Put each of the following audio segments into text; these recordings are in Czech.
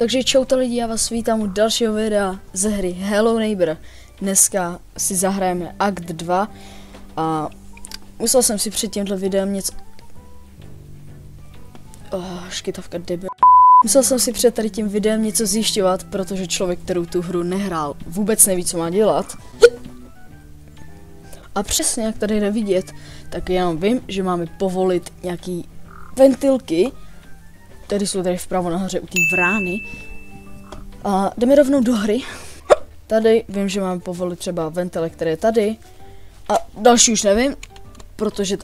Takže čaute lidi, já vás vítám u dalšího videa ze hry Hello Neighbor. Dneska si zahrajeme Akt 2 a musel jsem si před tímhle videem něco... škytavka debil. Musel jsem si před tady tím videem něco zjišťovat, protože člověk, který tu hru nehrál, vůbec neví, co má dělat. A přesně jak tady jde vidět, tak já vím, že máme povolit nějaký ventilky, které jsou tady vpravo nahoře u té vrány. A jdeme rovnou do hry. Tady vím, že máme povolit třeba ventile, které je tady. A další už nevím, protože...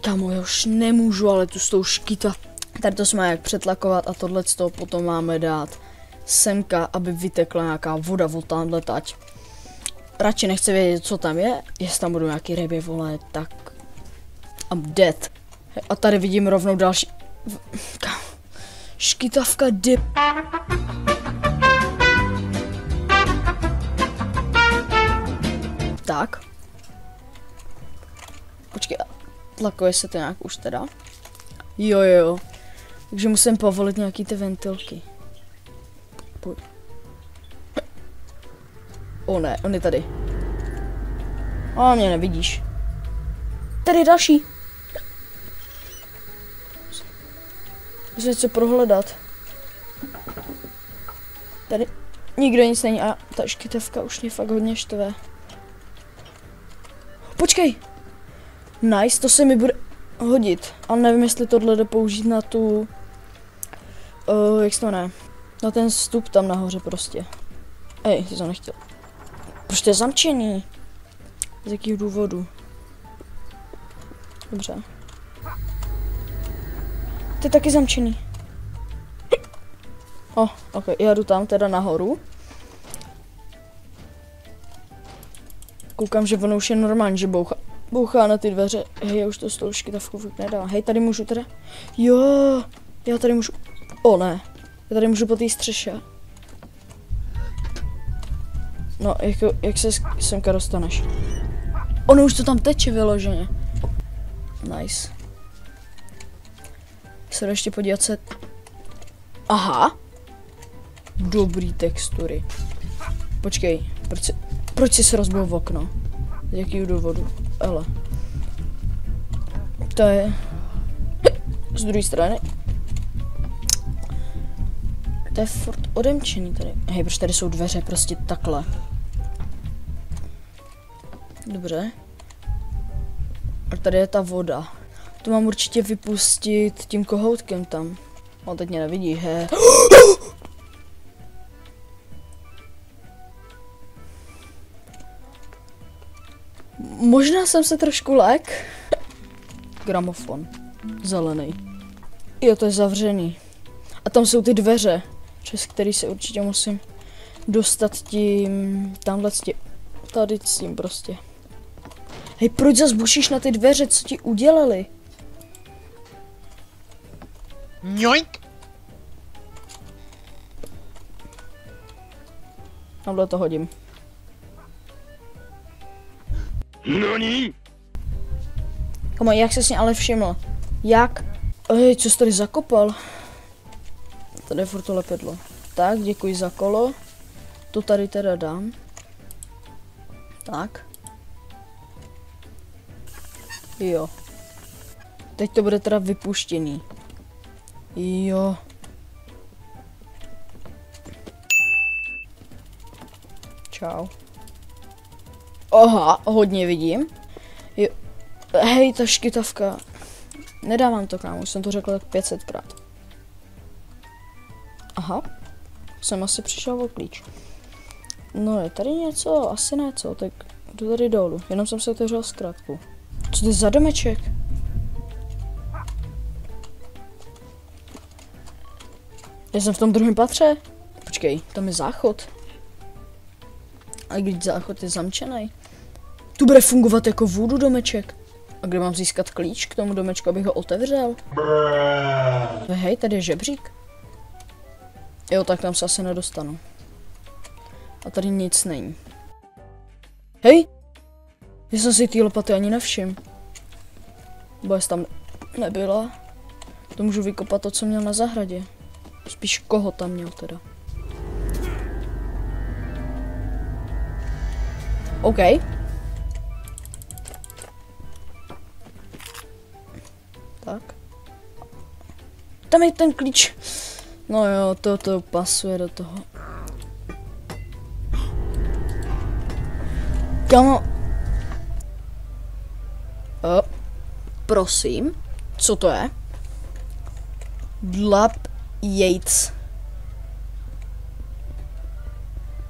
Kámo, já už nemůžu, ale tu s tou škyta. Tady to se má jak přetlakovat a tohle z toho potom máme dát semka, aby vytekla nějaká voda od tamhle tať. Radši nechci vědět, co tam je, jestli tam budou nějaký ryby, vole, tak... I'm dead. A tady vidím rovnou další... Škytavka dip. Tak. Počkej, tlakuje se to nějak už teda? Jo. Takže musím povolit nějaký ty ventilky. Pojď. O ne, on je tady. O, mě nevidíš. Tady je další. Musím něco prohledat. Tady nikdo nic není a ta škytavka už mě fakt hodně štve. Počkej! Nice, to se mi bude hodit. Ale nevím, jestli tohle jde použít na tu... jak se to jmenuje? Na ten vstup tam nahoře prostě. Ej, ty jsem nechtěl. Proč to je zamčený? Z jakého důvodu? Dobře. To je taky zamčený. Ok, já jdu tam teda nahoru. Koukám, že ono už je normální, že bouchá na ty dveře. Hej, já už to s tou škytavkou fakt nedá. Hej, tady můžu teda... Jo, já tady můžu... O ne, já tady můžu po té střeše. No, jak se semka dostaneš? Ono už to tam teče vyloženě. Nice. Se ještě podívat se... Aha. Dobrý textury. Počkej, proč jsi se rozbil v okno? Z jakého důvodu? Hele. To je... Z druhé strany. To je furt odemčený tady. Hej, proč tady jsou dveře prostě takhle? Dobře. A tady je ta voda. To mám určitě vypustit tím kohoutkem tam. On teď mě nevidí, he. Možná jsem se trošku lek. Gramofon. Zelený. Jo, to je zavřený. A tam jsou ty dveře, přes který se určitě musím dostat tím... Tamhle s tím... Tady s tím prostě. Hej, proč zas bušíš na ty dveře, co ti udělali? Ňoink! Tamhle to hodím. Nani? Komo, jak jsi ale všiml? Jak? Ej, co jsi tady zakopal? Tady je furt to lepidlo. Tak, děkuji za kolo. To tady teda dám. Tak. Jo. Teď to bude teda vypuštěný. Jo. Čau. Aha, hodně vidím. Jo. Hej, ta škytavka. Nedávám to, kámo, už jsem to řekl tak 500krát. Aha. Jsem asi přišel o klíč. No, je tady něco? Asi něco, tak jdu tady dolů. Jenom jsem se otevřel zkrátku. Co to je za domeček? Já jsem v tom druhém patře? Počkej, tam je záchod. A když záchod je zamčený. Tu bude fungovat jako voodoo domeček. A kde mám získat klíč k tomu domečku, abych ho otevřel? Hej, tady je žebřík. Jo, tak tam se asi nedostanu. A tady nic není. Hej! Já jsem si ty lopaty ani nevšiml. Bo jestli tam nebyla, to můžu vykopat to, co měl na zahradě. Spíš koho tam měl teda. OK. Tak. Tam je ten klíč. No jo, to pasuje do toho. Kamo. Prosím. Co to je? Blab Yates.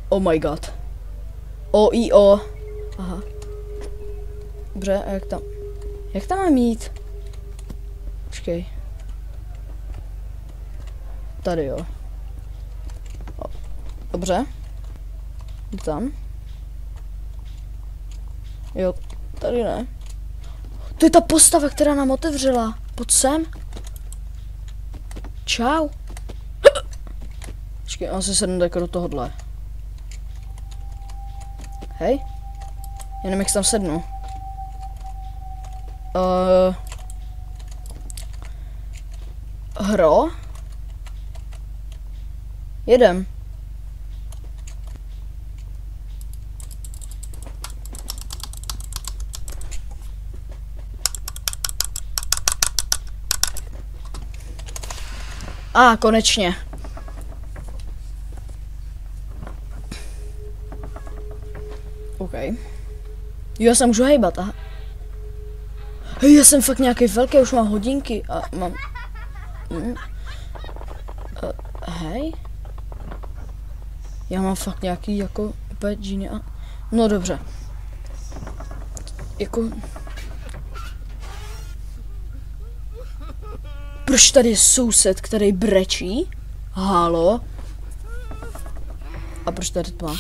Oh my god. OIO. Aha. Dobře, a jak tam? Jak tam mám jít? Počkej. Tady jo. Dobře. Jdu tam. Jo, tady ne. To je ta postava, která nám otevřela. Pojď sem. Čau. Počkej, on se sedne jako do tohohle. Hej. Já nevím, jak tam sednu. Hro? Jedem. Konečně. OK. Jo, já se můžu hejbat, aha. Hej, já jsem fakt nějaký velký, už mám hodinky a mám... hej. Já mám fakt nějaký jako úplně džíny a... No dobře. Jako... Proč tady je soused, který brečí? Halo? A proč tady tma?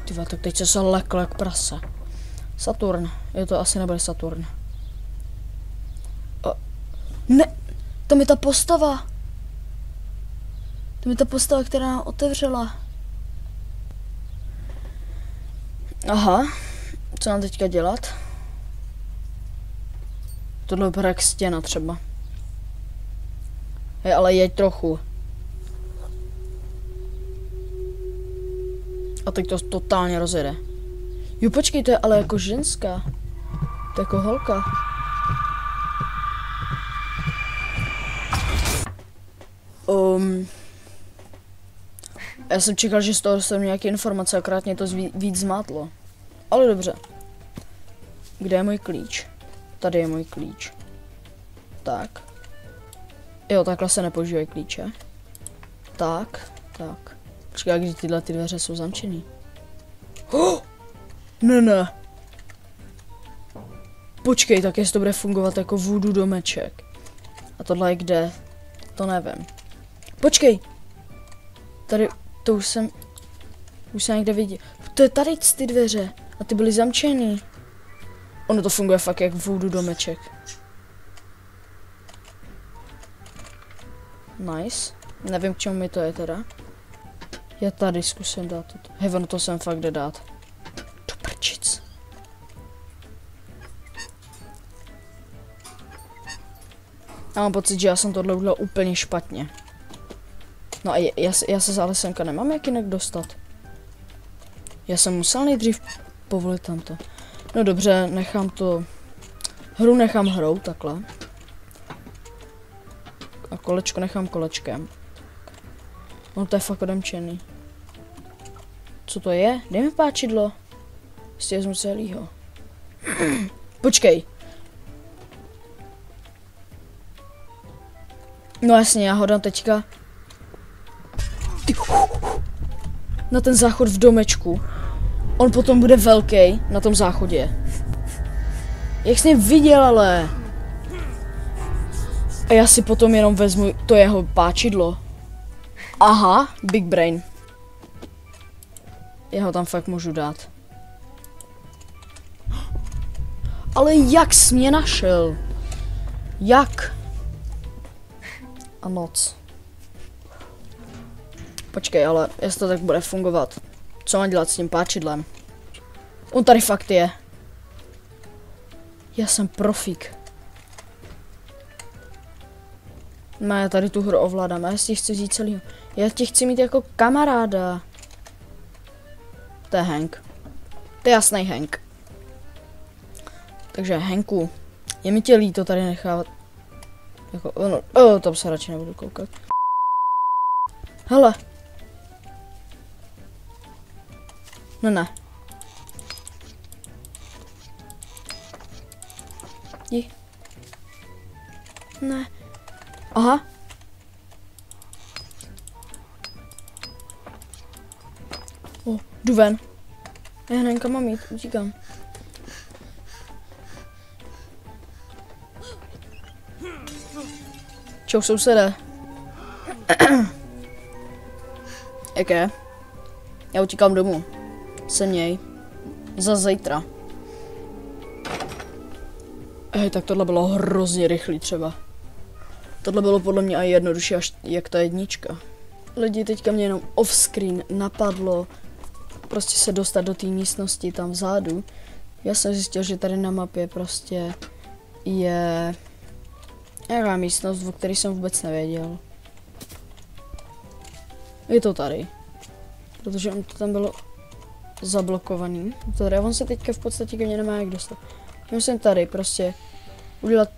Tyva, tak teď se lekl jak prase. Saturn. Jo, to asi nebude Saturn. Ne! Tam je ta postava. Tam je ta postava, která nám otevřela. Aha. Co nám teďka dělat? Tohle vypadá jak stěna třeba. Hej, ale jeď trochu. A teď to totálně rozjede. Jo, počkej, to je ale jako ženská. To je jako holka. Já jsem čekal, že z toho jsem nějaké informace, akorát mě to víc zmátlo. Ale dobře. Kde je můj klíč? Tady je můj klíč. Tak. Jo, takhle se nepoužívají klíče. Tak. Počkej, když tyhle ty dveře jsou zamčený. Ne. Počkej, tak jestli to bude fungovat jako voodoo domeček. A tohle je kde? To nevím. Počkej. Tady, to už jsem někde viděl. To je tady ty dveře. A ty byly zamčený. Ono to funguje fakt jak voodoo domeček. Nice. Nevím, k čemu mi to je teda. Já tady zkusím dát toto. Hej, ono to jsem fakt jde dát. Do prčic. Já mám pocit, že já jsem tohle udělal úplně špatně. No a já se ale semka nemám jak jinak dostat. Já jsem musel nejdřív povolit tamto. No dobře, nechám to... Hru nechám hrou, takhle. A kolečko nechám kolečkem. No to je fakt odemčený. Co to je? Dej mi páčidlo. Jestli vezmu celýho. Počkej. No jasně, já ho dám teďka. Na ten záchod v domečku. On potom bude velký na tom záchodě. Jak jsi mě viděl, ale. A já si potom jenom vezmu to jeho páčidlo. Aha, big brain. Já ho tam fakt můžu dát. Ale jak jsi mě našel? Jak? A noc. Počkej, ale jestli to tak bude fungovat. Co mám dělat s tím páčidlem? On tady fakt je. Já jsem profík. Ne, já tady tu hru ovládám, já si chci vzít celýho. Já tě chci mít jako kamaráda. To je Hank. To je jasný Hank. Takže Hanku, je mi tě líto tady nechávat. Jako, tam se radši nebudu koukat. Hele. No ne. Jdi. Ne. Aha. Jdu ven. Já nevím, kam mám jít, utíkám. Čau, sousede. Jaké? Já utíkám domů. Se měj. Za zítra. Tak tohle bylo hrozně rychlý třeba. Tohle bylo podle mě i jednodušší až jak ta jednička. Lidi, teďka mě jenom off-screen napadlo prostě se dostat do té místnosti tam vzadu. Já jsem zjistil, že tady na mapě prostě je nějaká místnost, o které jsem vůbec nevěděl. Je to tady. Protože on to tam bylo zablokovaný. Tady, a on se teďka v podstatě ke mně nemá jak dostat. Musím tady prostě udělat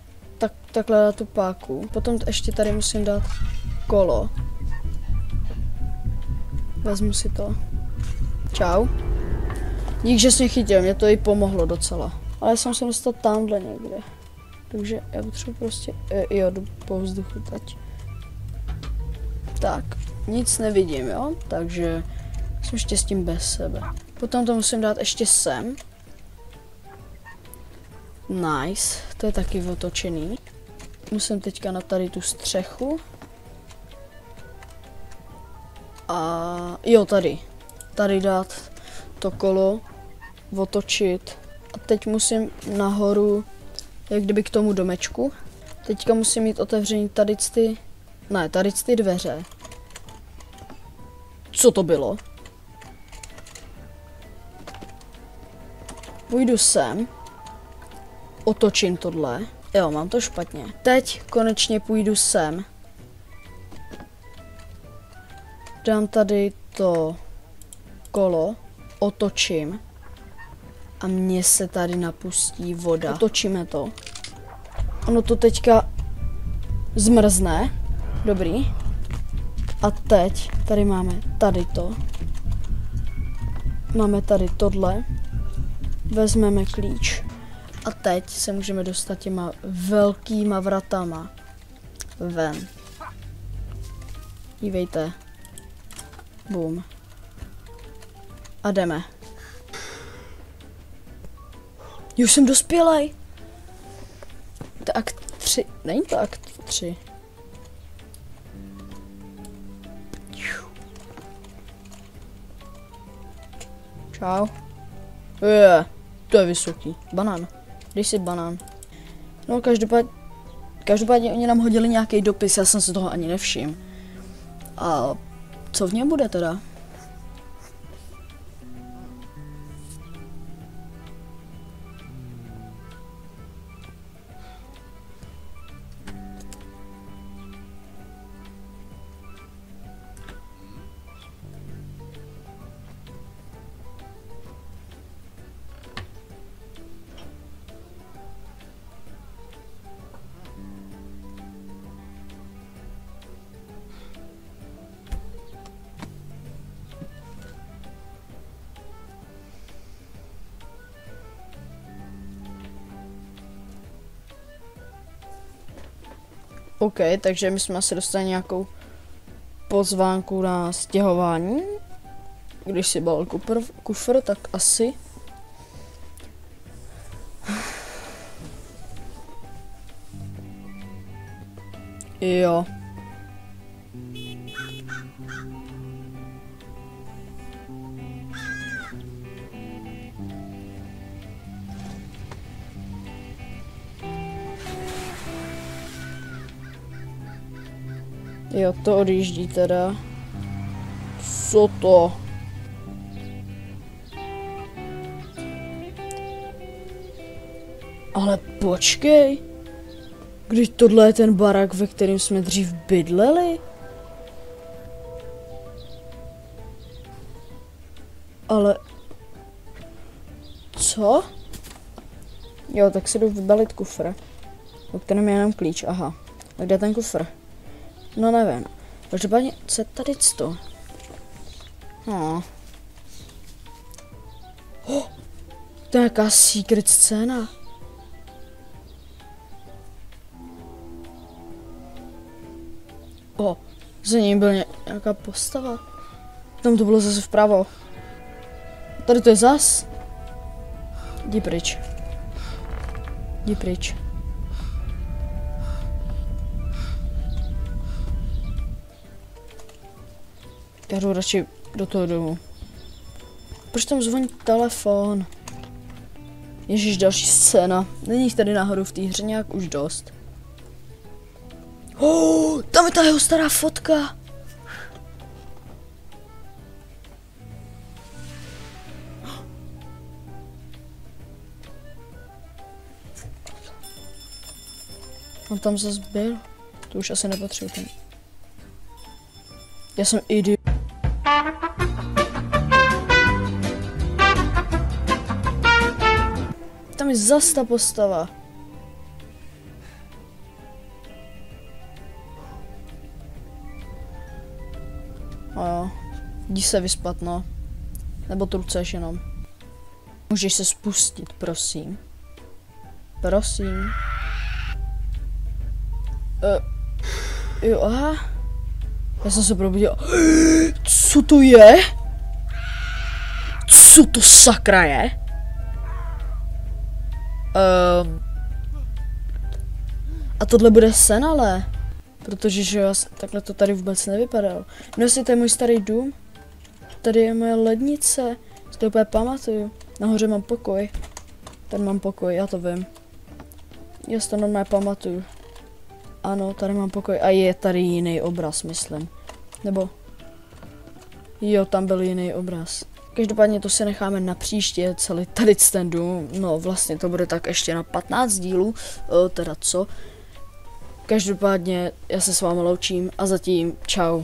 takhle na tu páku. Potom ještě tady musím dát kolo. Vezmu si to. Čau. Dík, že jsi mě chytil, mě to i pomohlo docela. Ale jsem se dostal tamhle někde. Takže já potřebuji prostě, jdu po vzduchu teď. Tak, nic nevidím, jo? Takže jsem štěstím bez sebe. Potom to musím dát ještě sem. Nice, to je taky otočený. Musím teďka na tady tu střechu. A jo, tady. Tady dát to kolo, otočit. A teď musím nahoru, jak kdyby k tomu domečku. Teďka musím mít otevřený tady ty dveře. Co to bylo? Půjdu sem. Otočím tohle. Jo, mám to špatně. Teď konečně půjdu sem. Dám tady to kolo, otočím a mně se tady napustí voda. Otočíme to. Ono to teďka zmrzne. Dobrý. A teď tady máme tady to. Máme tady tohle. Vezmeme klíč. A teď se můžeme dostat těma velkýma vratama ven. Dívejte. Boom. A jdeme. Už jsem dospělej. To akt 3. Není to akt 3. Čau. To je vysoký. Banán. Dej si banán. No každopádně oni nám hodili nějaký dopis, já jsem se toho ani nevšiml. A co v něm bude teda? OK, takže my jsme asi dostali nějakou pozvánku na stěhování. Když si bal kufr, tak asi. Jo. Jo, to odjíždí teda. Co to? Ale počkej. Když tohle je ten barák, ve kterém jsme dřív bydleli? Ale... Co? Jo, tak si jdu vybalit kufr. O kterém je jenom klíč, aha. A kde je ten kufr? No nevím. Každopádně, co je tady to? No. Oh, to je nějaká secret scéna. O, za ním byl nějaká postava. Tam to bylo zase vpravo. Tady to je zas. Jdi pryč. Jdi pryč. Já jdu radši do toho domu. Proč tam zvoní telefon? Ježíš, další scéna. Není jich tady náhodou v té hře nějak už dost. Tam je ta jeho stará fotka. On tam zase byl. To už asi nepatří ten. Já jsem idiot. Tam je zas ta postava. A jo, jdi se vyspat, no. Nebo truceš jenom. Můžeš se spustit, prosím. Prosím. Jo, aha. Já jsem se probudil. Co to je? Co to sakra je? A tohle bude sen, ale. Protože že jo, takhle to tady vůbec nevypadalo. No jestli to je můj starý dům. Tady je moje lednice. Si to úplně pamatuju. Nahoře mám pokoj. Tady mám pokoj, já to vím. Já si to normálně pamatuju. Ano, tady mám pokoj. A je tady jiný obraz, myslím. Nebo... Jo, tam byl jiný obraz. Každopádně to si necháme na příště, celý tady ten dům. No vlastně to bude tak ještě na 15 dílů. Teda co? Každopádně já se s vámi loučím a zatím čau.